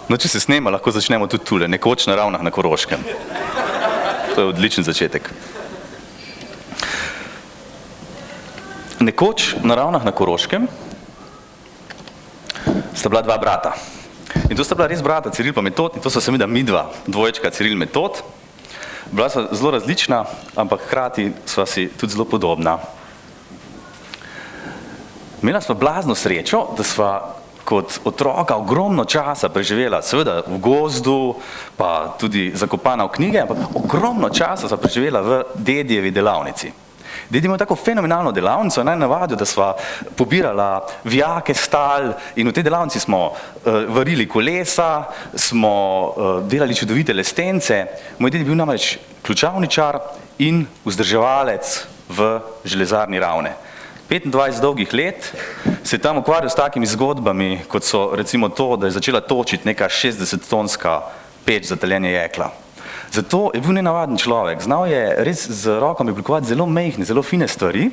No, če se snema, lahko začnemo tudi tule, nekoč na Ravnah na Koroškem. To je odličen začetek. Nekoč na Ravnah na Koroškem sta bila dva brata. In to sta bila res brata, Ciril pa Metod, in to so seveda midva, dvoječka Ciril Metod. Bila sva zelo različna, ampak hkrati sva si tudi zelo podobna. Imela sva blazno srečo, da sva kot otroka ogromno časa preživela, seveda v gozdu, pa tudi zakopana v knjige, ampak ogromno časa sva preživela v dedijevi delavnici. Dedi imel tako fenomenalno delavnico, naj navadijo, da sva pobirala vijake stal in v tej delavnici smo varili kolesa, smo delali čudovite lestence. Moj dedi je bil namreč ključavničar in vzdrževalec v železarni Ravne. 25 dolgih let se je tam ukvarjal s takimi zgodbami, kot so recimo to, da je začela točiti neka 60-tonska peč za taljenje jekla. Zato je bil nenavaden človek, znal je res z rokami oblikovati zelo majhne, zelo fine stvari,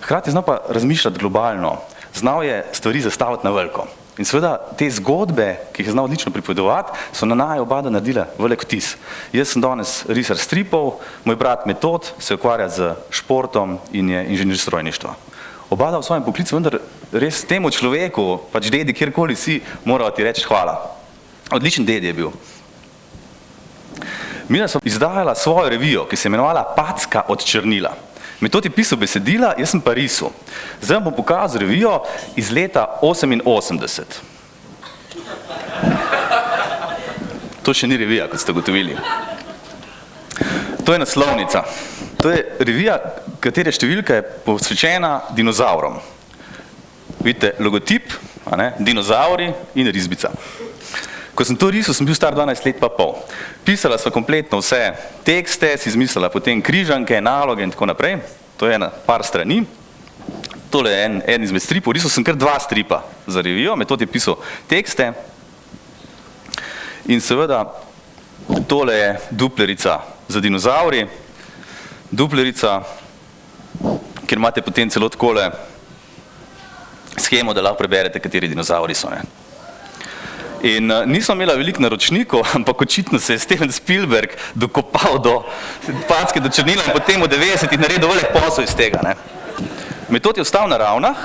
hkrati znal pa razmišljati globalno, znal je stvari zastaviti na veliko. In seveda te zgodbe, ki jih je znal odlično pripovedovati, so na naju oba naredile velik vtis. Jaz sem danes risar stripov, moj brat Metod se ukvarja z športom in je inženir strojništva. Oba v svojem poklicu, vendar res temu človeku, pač dedi, kjerkoli si, morala ti reči hvala. Odličen dedi je bil. Midva sva izdajala svojo revijo, ki se je imenovala Packa od črnila. Metod je pisal besedila, jaz sem pa risal. Zdaj vam bom pokazal revijo iz leta 88. To še ni revija, kot ste ugotovili. To je naslovnica. To je revija, katere številka je posvečena dinozavrom. Vidite, logotip, dinozauri in risbica. Ko sem to risal, sem bil star 12 let pa pol. Pisala sva kompletno vse tekste, si izmislila potem križanke, naloge in tako naprej. To je par strani. Tole je en izmed stripov. Risal sem kar 2 stripa za revijo, Metod je pisal tekste. In seveda, tole je duplerica za dinozauri. Duplerica, kjer imate potem celo takole shemo, da lahko preberete, kateri dinozauri so. In nismo imela veliko naročnikov, ampak očitno se je Steven Spielberg dokopal do Packe do črnila in potem v 90-ih naredil velik posel iz tega. Metod je ostal na Ravnah,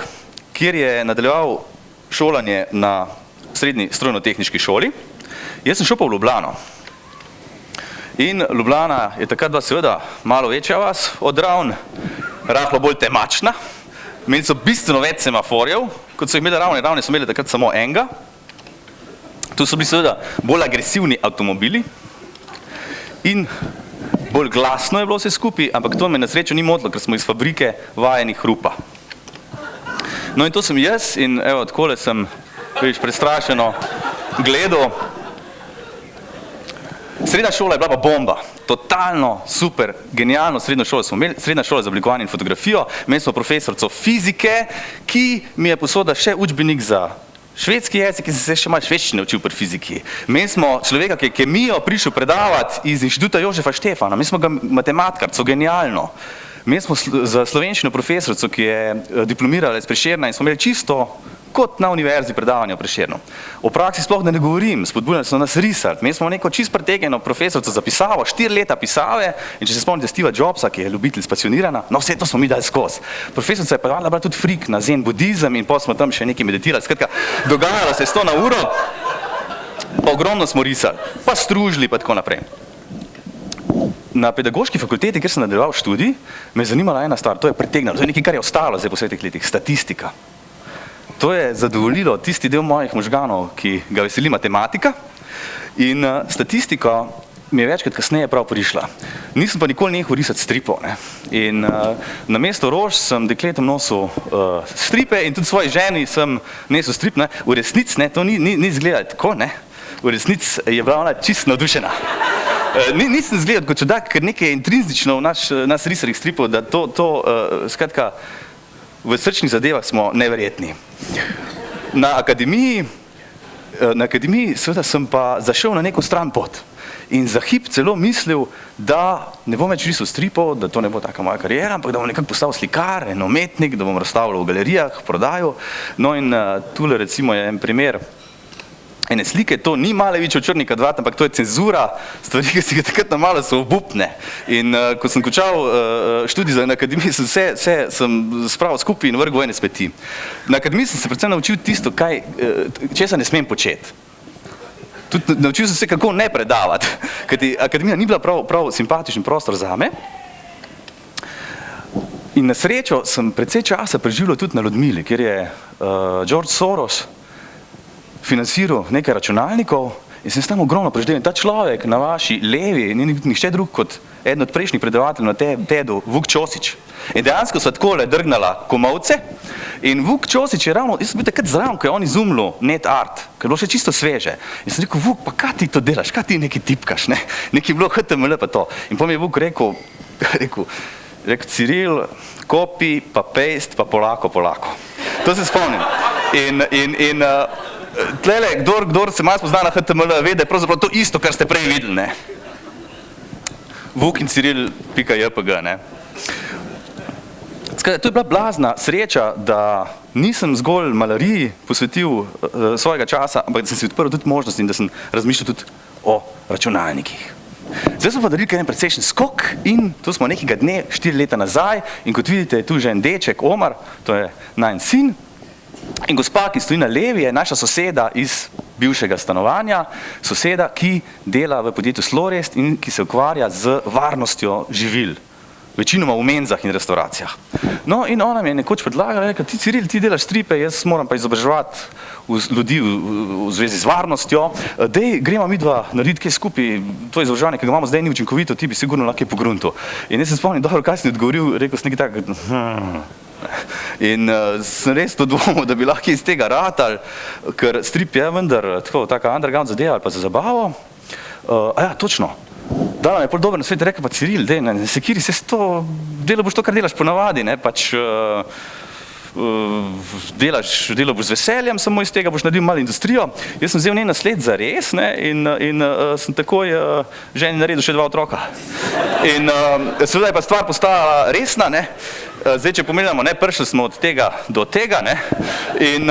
kjer je nadaljeval šolanje na srednji strojno-tehniški šoli. Jaz sem šel pa v Ljubljano. In Ljubljana je takrat bila seveda malo večja vas od Ravn, rahlo bolj temačna. Imeli so bistveno več semaforjev, kot so jih imeli Ravne. Ravne so imeli takrat samo enega. Tu so bili seveda bolj agresivni avtomobili in bolj glasno je bilo vse skupaj, ampak to me na srečo ni motilo, ker smo iz fabrike vajeni hrupa. No in to sem jaz in evo, takole sem prestrašeno gledal. Srednja šola je bila pa bomba, totalno super, genialno srednjo šolo smo imeli, srednja šola za oblikovanje in fotografijo, imeli smo profesorico fizike, ki mi je posodila še učbenik za švedski jezik in sem se še malo švedščine učil pri fiziki. Imeli smo človeka, ki je kemijo prišel predavati iz inštituta Jožefa Štefana, imeli smo ga matematikarico, genialno. Imeli smo za slovenščino profesorico, ki je diplomirala iz Prešerna in smo imeli čisto kot na univerzi predavanja o Prešernu. O praksi sploh da ne govorim, spodbujali so nas risati. Imeli smo neko čisto pretegnjeno profesorico za pisavo, 4 leta pisave in če se spomnite Steva Jobsa, ki je ljubitelj spasionirana, no vse to smo mi dali skozi. Profesorica je pa bila tudi frik na zen budizem in potem smo tam še nekaj meditirali. Skratka, dogajalo se je 100 na uro, pa ogromno smo risali, pa stružili, pa tako naprej. Na pedagoški fakulteti, kjer sem nadaljeval študij, me je zanimala ena stvar, to je pretegnalo, to je nekaj, kar je ostalo zdaj po vseh teh letih, statistika. To je zadovoljilo tisti del mojih možganov, ki ga veseli matematika in statistika mi je večkrat kasneje prav prišla. Nisem pa nikoli nehal risati stripov. In na mesto rož sem dekletom nosil stripe in tudi svoji ženi sem nesel strip. V resnici to ni izgledalo tako, v resnici je bila ona čisto navdušena. Nisem izgledal kot čudak, ker nekaj je intrinzično v nas risarih stripov, da skratka, v srčnih zadevah smo neverjetni. Na akademiji seveda sem pa zašel na neko stran pot in za hip celo mislil, da ne bom več risal stripov, da to ne bo taka moja karijera, ampak da bom nekako postal slikar, en umetnik, da bom razstavljal v galerijah, prodajal. No in tule recimo je en primer ene slike, to ni Malevič od Črnika 2, ampak to je cenzura, stvari, ki si ga takrat namalo so obupne. In ko sem končal študij na akademiji, sem spravil skupaj in vrgel ene smeti. Na akademiji sem se predvsem naučil tisto, česa ne smem početi. Tudi naučil sem se, kako ne predavati, kajti akademija ni bila prav simpatičen prostor zame. In na srečo sem precej časa preživljal tudi na Ljudmili, kjer je George Soros financiral nekaj računalnikov in sem s tem ogromno preživel. In ta človek na vaši levi ni nihče drug kot eden od prejšnjih predavateljev na TED-u, Vuk Čosić. In dejansko so takole drgnala komolce in Vuk Čosić je ravno, jaz sem bil takrat zraven, ko je on izumljal NetArt, ker je bilo še čisto sveže. In sem rekel, Vuk, pa kaj ti to delaš, kaj ti nekaj tipkaš, ne? Nekaj je bilo HTML pa to. In potem je Vuk rekel, Ciril, copy, pa paste, pa polako. To se spomnim. In tlele, kdor se malo spozna na HTML, ve, da je pravzaprav to isto, kar ste prej videli, ne? Vuk in Ciril.jpg, ne? Skratka, to je bila blazna sreča, da nisem zgolj malariji posvetil svojega časa, ampak da sem si odprl tudi možnost in da sem razmišljal tudi o računalnikih. Zdaj smo pa naredili kar en precejšen skok in tu smo nekega dne, 4 leta nazaj in kot vidite je tu že en deček, Omar, to je najin sin. In gospa, ki stoji na levi, je naša soseda iz bivšega stanovanja, soseda, ki dela v podjetju Slorest in ki se ukvarja z varnostjo živil, večinoma v menzah in restauracijah. No in ona mi je nekoč predlagala, rekel, ti Ciril, ti delaš stripe, jaz moram pa izobraževati ljudi v zvezi z varnostjo, dej, gremo midva narediti kaj skupaj, to izobraževanje, ki ga imamo zdaj ni učinkovito, ti bi sigurno lahko pogruntil. In jaz sem spomnil, dobro, kaj si odgovoril, rekel sem nekaj tako, in sem res to dvomil, da bi lahko iz tega ratal, ker strip je vendar taka underground zadeva ali pa za zabavo. Ja, točno. Dala mi je pol dober na svet, rekel pa Ciril, dej, ne sekiri se s to, delo boš to, kar delaš ponavadi, ne, pač delo boš z veseljem, samo iz tega boš naredil malo industrijo. Jaz sem vzel njen nasled za res, ne, in sem takoj ženi naredil še 2 otroka. In seveda je pa stvar postala resna, ne. Zdaj, če pomenjamo, ne, prišli smo od tega do tega, ne, in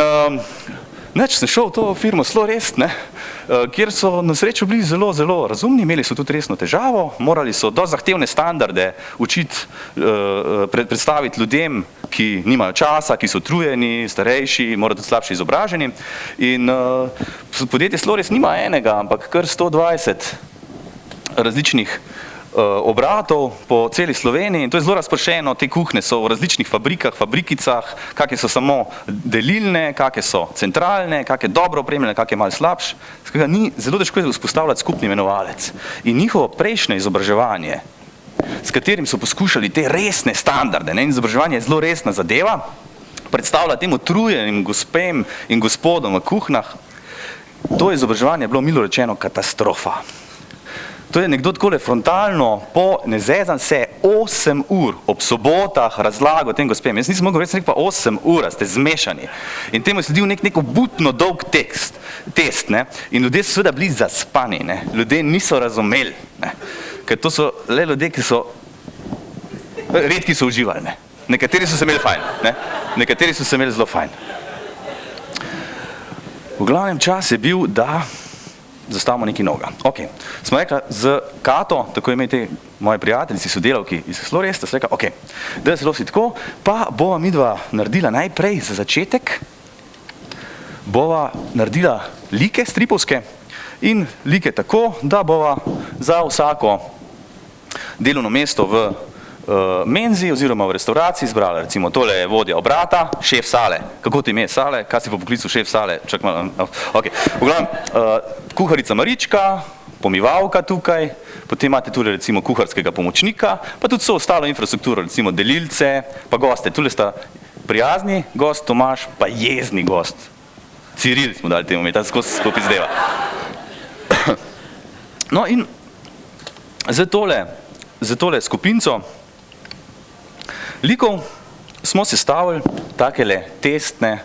sem šel v to firmo Slorest, ne, kjer so na srečo bili zelo, zelo razumni, imeli so tudi resno težavo, morali so do zahtevne standarde učiti, predstaviti ljudem, ki nimajo časa, ki so utrujeni, starejši, morajo tudi slabše izobraženi. In podjetje Slorest nima enega, ampak kar 120 različnih obratov po celi Sloveniji in to je zelo razpršeno, te kuhne so v različnih fabrikah, fabrikicah, kakje so samo delilne, kakje so centralne, kakje dobro opremljene, kakje malo slabše. Skratka, ni zelo težko vzpostavljati skupni imenovalec. In njihovo prejšnje izobraževanje, s katerim so poskušali te resne standarde, ne, izobraževanje je zelo resna zadeva, predstavlja tem utrujenim gospem in gospodom v kuhnah, to izobraževanje je bilo milo rečeno katastrofa. To je nekdo takole frontalno, ne zezam se, 8 ur ob sobotah razlagal tem gospem. Jaz nisem mogel reči, pa 8 ur, ste zmešani. In temu je sledil nek obutno dolg test, ne. In ljudje so seveda bili zaspani, ne. Ljudje niso razumeli, ne. Ker to so le ljudje, ki so, redki so uživali, ne. Nekateri so se imeli fajn, ne. Nekateri so se imeli zelo fajn. V glavnem čas je bil, da zastavimo nekaj novega. Ok, smo rekli z Kato, tako ime te moje prijateljici, sodelavki iz Sloresta, sem rekla, ok, da se losi tako, pa bova midva naredila najprej za začetek, bova naredila like stripovske in like tako, da bova za vsako delovno mesto v menzi oziroma v restauraciji izbrala, recimo tole je vodja obrata, šef sale. Kako ti ime sale? Kaj si po poklicu šef sale? Čak malo, ok. V glavnem, kuharica Marička, pomivalka tukaj, potem imate tudi recimo kuharskega pomočnika, pa tudi so ostalo infrastrukturo, recimo delilce, pa goste. Tule sta prijazni gost Tomaž, pa jezni gost Ciril, smo dali temu imeti, tako se skupaj zdeva. No in za tole skupinco likov smo sestavili takele testne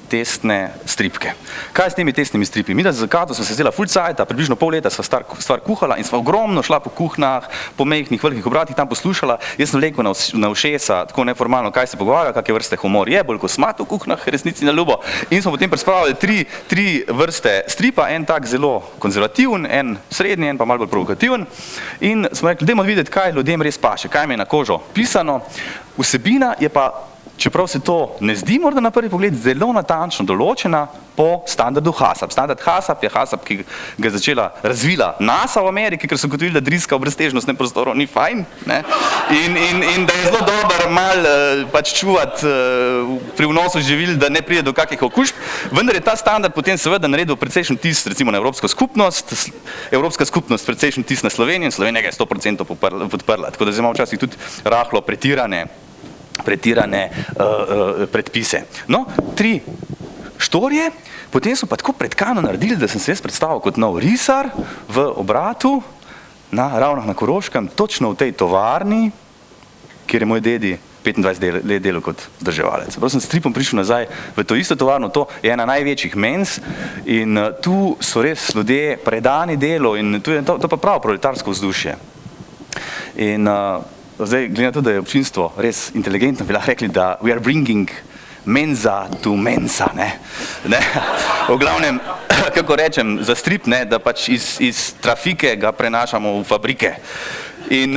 testne stripke. Kaj s temi testnimi stripi? Mi z Kato smo se zdela ful cajta, približno pol leta sva stvar kuhala in sva ogromno šla po kuhnah, po mehkih velikih obratih tam poslušala. Jaz sem rekel na ušesa, tako neformalno, kaj se pogovarja, kakve vrste humor je, bolj kosmat v kuhnah, resnici na ljubo. In smo potem predstavljali tri vrste stripa, en tak zelo konzervativen, en srednji, en pa malo bolj provokativen. In smo rekli, dajmo videti, kaj ljudem res paše, kaj mi je na kožo pisano. Vsebina je pa, čeprav se to ne zdi morda na prvi pogled, zelo natančno določena po standardu HACCP. Standard HACCP je HACCP, ki ga je začela razvila NASA v Ameriki, ker so ugotovili, da driska v breztežnostnem prostoru ni fajn, ne? In da je zelo dober mal pač čuvati pri vnosu živil, da ne pride do kakih okužb. Vendar je ta standard potem seveda naredil precejšen tis recimo na Evropsko skupnost, Evropska skupnost precejšen tis na Slovenijo in Slovenija ga je 100% podprla. Tako da zdaj imamo včasih tudi rahlo pretirane predpise. No, 3 štorije, potem so pa tako pretkano naredili, da sem se jaz predstavil kot nov risar v obratu na Ravnah na Koroškem, točno v tej tovarni, kjer je moj dedi 25 let delal kot vzdrževalec. Prav sem s stripom prišel nazaj v to isto tovarno, to je ena največjih menz in tu so res ljudje predani delu in tu je to pa pravo proletarsko vzdušje. In zdaj, glede na to, da je občinstvo res inteligentno, bi lahko rekli, da we are bringing menza to mensa, ne? V glavnem, kako rečem, za strip, ne, da pač iz trafike ga prenašamo v fabrike. In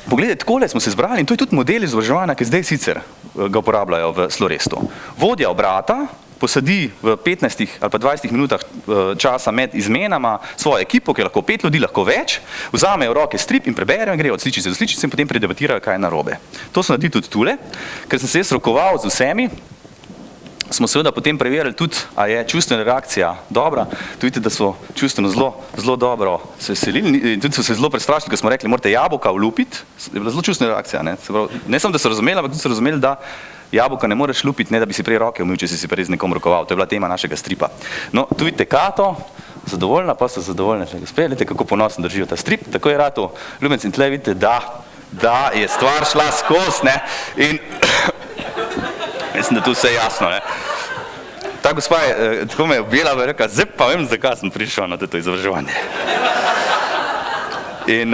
pogledajte, takole smo se zbrali in to je tudi model izobraževanja, ki zdaj sicer ga uporabljajo v Slorestu. Vodja obrata posadi v 15 ali pa 20 minutah časa med izmenama svojo ekipo, ki je lahko 5 ljudi, lahko več, vzamejo v roke strip in preberejo in grejo od sličice do sličice in potem predebatirajo, kaj je narobe. To so naredili tudi tule, ker sem se jaz rokoval z vsemi, smo seveda potem preverili tudi, a je čustvena reakcija dobra. Tu vidite, da so čustveno zelo dobro se veselili in tudi so se zelo prestrašili, ko smo rekli, morate jabolka vlupiti, je bila zelo čustvena reakcija. Ne samo, da so razumeli, ampak tudi so razumeli, da jabolka ne moreš lupiti, ne da bi si prej roke umil, če si prej z nekom rokoval. To je bila tema našega stripa. No, tu vidite Kato, zadovoljna, pa so zadovoljne še gospe, vidite, kako ponosno držijo ta strip. Tako je rato, ljubenci, in tle vidite, da je stvar šla skozi, ne, in mislim, da tu vse jasno, ne. Ta gospa je, tako me je objela, in rekla, zdaj pa vem, zakaj sem prišel na to izobraževanje. In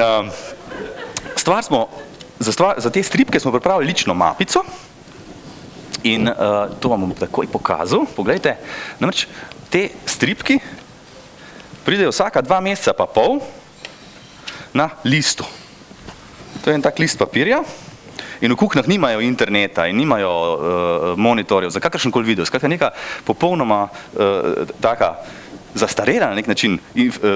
za te stripke smo pripravili lično mapico, in to vam bom takoj pokazal, poglejte, namreč te stripki pridejo vsaka 2 meseca pa pol na listu. To je en tak list papirja in v kuhnah nimajo interneta in nimajo monitorjev za kakršenkoli video, skratka neka popolnoma taka zastarela na nek način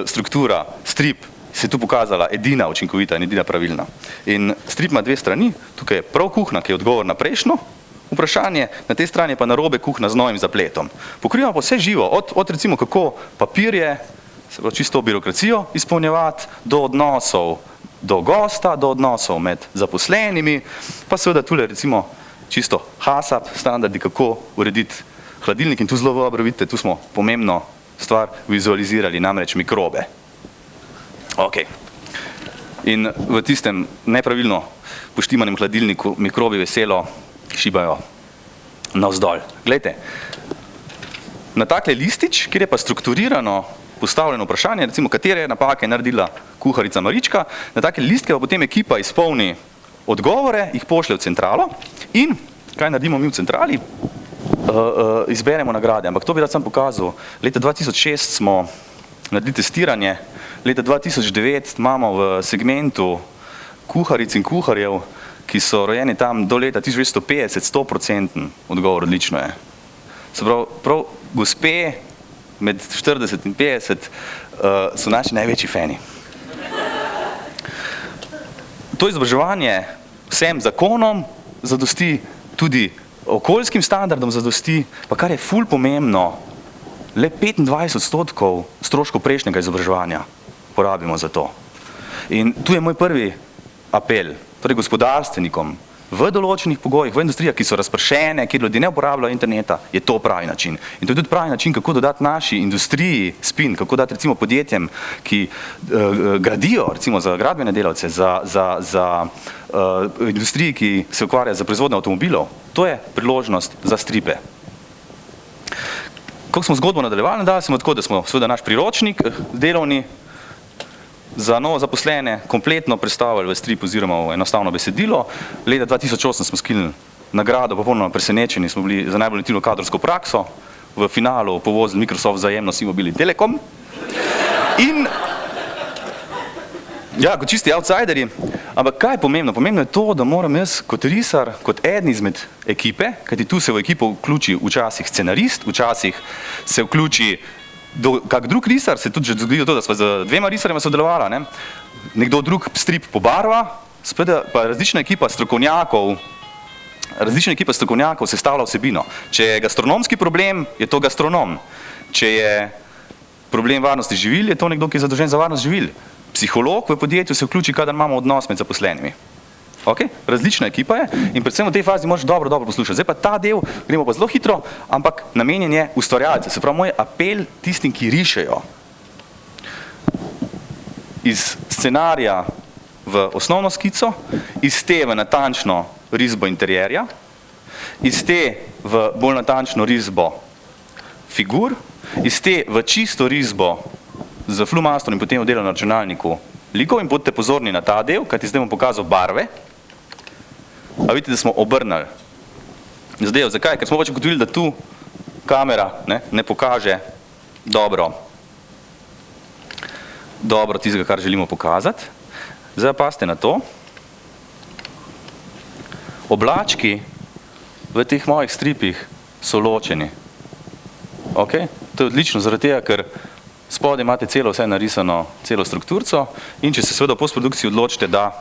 struktura, strip se je tu pokazala edina učinkovita in edina pravilna. In strip ima 2 strani, tukaj je prav kuhna, ki je odgovor na prejšnjo vprašanje, na tej strani je pa narobe kuhna z novim zapletom. Pokrivamo pa vse živo, od recimo kako papirje, se pravi čisto birokracijo izpolnjevati, do odnosov do gosta, do odnosov med zaposlenimi, pa seveda tule recimo čisto HACCP standardi, kako urediti hladilnik in tu zelo dobro vidite, tu smo pomembno stvar vizualizirali, namreč mikrobe. Ok. In v tistem nepravilno poštimanem hladilniku mikrobi veselo šibajo navzdol. Glejte, na takle listič, kjer je pa strukturirano postavljeno vprašanje, recimo katere napake je naredila kuharica Marička, na takle listke pa potem ekipa izpolni odgovore, jih pošlje v centralo in kaj naredimo mi v centrali? Izberemo nagrade, ampak to bi rad sam pokazal. Leta 2006 smo naredili testiranje, leta 2009 imamo v segmentu kuharic in kuharjev, ki so rojeni tam do leta 1950, 100% odgovor odlično je. Se prav gospe med 40 in 50 so naši največji fani. To izobraževanje vsem zakonom zadosti, tudi okoljskim standardom zadosti, pa kar je ful pomembno, le 25% stroškov prejšnjega izobraževanja porabimo za to. In tu je moj prvi apel, torej gospodarstvenikom, v določenih pogojih, v industrijah, ki so razpršene, kjer ljudje ne uporabljajo interneta, je to pravi način. In to je tudi pravi način, kako dodati naši industriji spin, kako dati recimo podjetjem, ki gradijo, recimo za gradbene delavce, za industriji, ki se ukvarja za proizvodnjo avtomobilov. To je priložnost za stripe. kako smo zgodbo nadaljevali, da smo tako, da smo seveda naš priročnik delovni za novo zaposlene kompletno predstavili v strip oziroma v enostavno besedilo. Leta 2008 smo skilili nagrado, popolnoma presenečeni smo bili za najbolj inovativno kadrovsko prakso, v finalu povozili Microsoft vzajemno s T-Mobile in Telekom. In ja, kot čisti outsiderji, ampak kaj je pomembno? Pomembno je to, da moram jaz kot risar, kot eden izmed ekipe, kajti tu se v ekipo vključi včasih scenarist, včasih se vključi kak drug risar, se tudi že zgodilo to, da sva z dvema risarjema sodelovala, ne? Nekdo drug strip pobarva, spet pa različna ekipa strokovnjakov sestavlja vsebino. Če je gastronomski problem, je to gastronom. Če je problem varnosti živil, je to nekdo, ki je zadolžen za varnost živil. Psiholog v podjetju se vključi, kadar imamo odnos med zaposlenimi. Okay? Različna ekipa je in predvsem v tej fazi moraš dobro poslušati. Zdaj pa ta del, gremo pa zelo hitro, ampak namenjen je ustvarjalce. Se pravi, moj apel tistim, ki rišejo iz scenarija v osnovno skico, iz te v natančno risbo interjerja, iz te v bolj natančno risbo figur, iz te v čisto risbo z flumastrom in potem v delu na računalniku likov in bodite pozorni na ta del, kajti zdaj bom pokazal barve. A vidite, da smo obrnili zadevo. Zakaj? Ker smo pač ugotovili, da tu kamera ne pokaže dobro tistega, kar želimo pokazati. Zdaj pazite na to. Oblački v teh mojih stripih so ločeni. Okay? To je odlično, zaradi tega, ker spodaj imate vse narisano, celo strukturico in če se seveda v postprodukciji odločite, da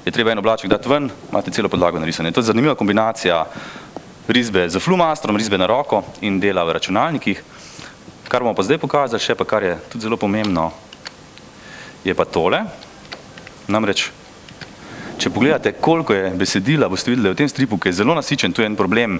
je treba en oblaček dati ven, imate celo podlago narisane. To je zanimiva kombinacija risbe z flumastrom, risbe na roko in dela v računalnikih. Kar bomo pa zdaj pokazali, še pa kar je tudi zelo pomembno, je pa tole. Namreč, če pogledate, koliko je besedila, boste videli, da je v tem stripu, ki je zelo nasičen, tu je en problem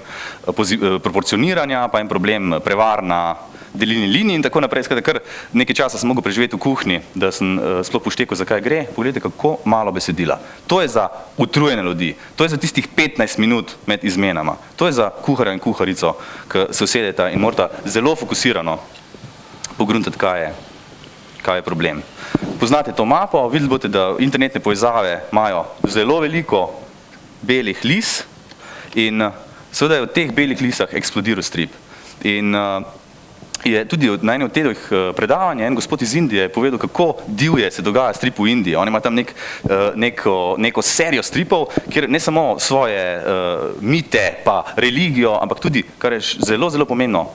proporcioniranja, pa en problem prevar na delilni liniji in tako naprej. Skratka, kar nekaj časa sem mogel preživeti v kuhinji, da sem sploh poštekal, zakaj gre. Pogledajte, kako malo besedila. To je za utrujene ljudi. To je za tistih 15 minut med izmenama. To je za kuharja in kuharico, ki se usedeta in morata zelo fokusirano pogruntati, kaj je problem. Poznate to mapo, videli boste, da internetne povezave imajo zelo veliko belih lis in seveda je v teh belih lisah eksplodiral strip. In je tudi na eni od teh predavanj en gospod iz Indije povedal, kako divje se dogaja strip v Indiji. On ima tam neko serijo stripov, kjer ne samo svoje mite pa religijo, ampak tudi, kar je zelo pomembno,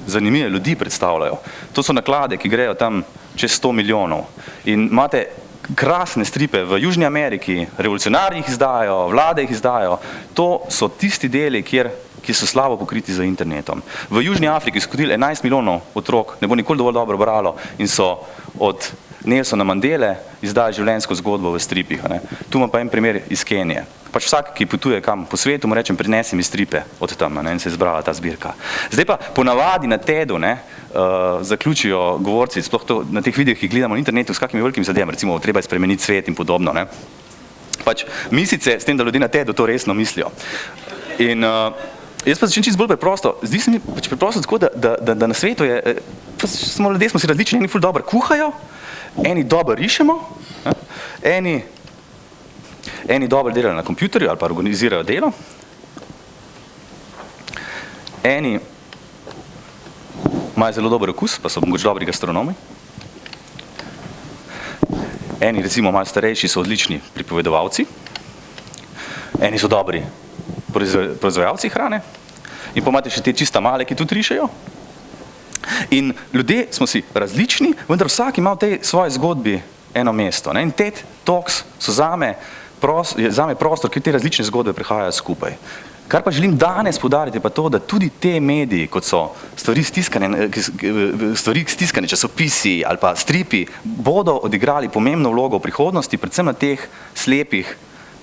zanimive ljudi predstavljajo. To so naklade, ki grejo tam čez 100 milijonov. In imate krasne stripe v Južni Ameriki, revolucionarji jih izdajajo, vlade jih izdajajo. To so tisti deli, ki so slabo pokriti za internetom. V Južni Afriki so hodili 11 milijonov otrok, ne bo nikoli dovolj dobro bralo in so od Nelsona Mandele izdali življenjsko zgodbo v stripih. Tu imam pa en primer iz Kenije. Pač vsak, ki potuje kam po svetu, mu rečem, prinesi mi stripe od tam in se je zbrala ta zbirka. Zdaj pa ponavadi na TED-u zaključijo govorci, sploh to na teh videih, ki gledamo na internetu, s kakimi velikimi zadevami, recimo treba je spremeniti svet in podobno. Pač mislice s tem, da ljudje na TED-u to resno mislijo. In jaz pa začnem čisto bolj preprosto. Zdi se mi pač preprosto tako, da na svetu je, ljudje smo si različni, eni ful dobro kuhajo, eni dobro rišemo, eni dobro delajo na kompjuterju ali pa organizirajo delo, eni imajo zelo dober okus, pa so mogoče dobri gastronomi, eni recimo malo starejši so odlični pripovedovalci, eni so dobri proizvajalci hrane in pa imate še te čista male, ki tudi rišejo. In ljudje smo si različni, vendar vsak ima v tej svoji zgodbi eno mesto. In TED Talks so zame prostor, kjer te različne zgodbe prihajajo skupaj. Kar pa želim danes poudariti, pa to, da tudi te mediji, kot so stvari stiskane časopisi ali pa stripi, bodo odigrali pomembno vlogo v prihodnosti, predvsem na teh slepih,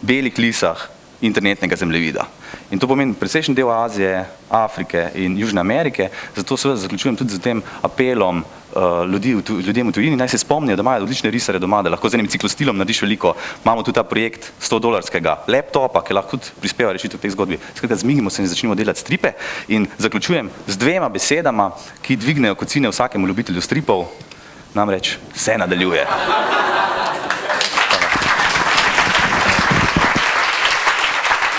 belih lisah internetnega zemljevida. In to pomeni precejšen del Azije, Afrike in Južne Amerike, zato seveda zaključujem tudi z tem apelom ljudem v tujini, naj se spomnijo, da imajo odlične risare doma, da lahko z enim ciklostilom narediš veliko. Imamo tudi ta projekt $100 laptopa, ki lahko tudi prispeva rešitev v tej zgodbi. Skratka, zmignimo se in začnimo delati stripe in zaključujem z dvema besedama, ki dvignejo kocine vsakemu ljubitelju stripov, namreč se nadaljuje.